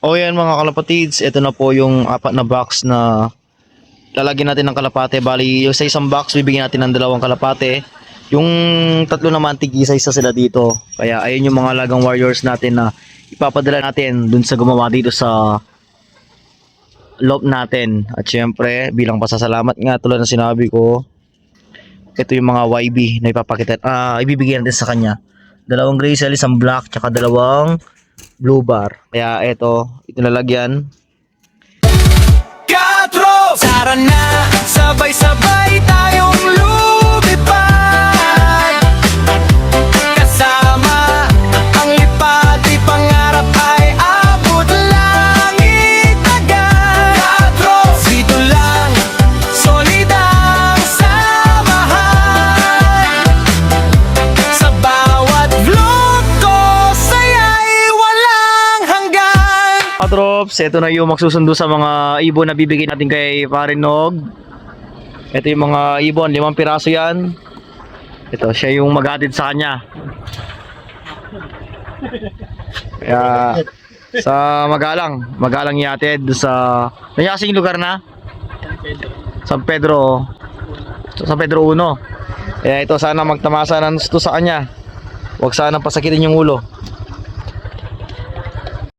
O yan mga kalapatids, ito na po yung apat na box na lalagyan natin ng kalapate. Bali, yung sa isang box, bibigyan natin ng 2 kalapate. Yung 3 naman, tig-isa-isa sila dito. Kaya ayun yung mga lagang warriors natin na ipapadala natin dun sa gumawa dito sa loob natin. At syempre, bilang pasasalamat nga, tulad ng sinabi ko, ito yung mga YB na ipapakita, ibibigay natin sa kanya. 2 gray cell, isang black, tsaka 2 blue bar. Kaya ito lalagyan. Tara na, sabay-sabay tayong lumipad. Kasama ang lipad, di pangarap ay abot langit agad. Dito lang, solid ang samahan. Sa bawat vlog ko, saya'y walang hanggan. Drops, ito na yung magsusundo sa mga ibon na bibigyan natin kay Pare Nog. Ito yung mga ibon, 5 piraso yan. Ito, siya yung maghatid sa kanya. Kaya sa magalang ihatid sa nayasing lugar na San Pedro 1. Kaya ito, sana magtamasa ng gusto sa kanya. Huwag sana pasakitin yung ulo.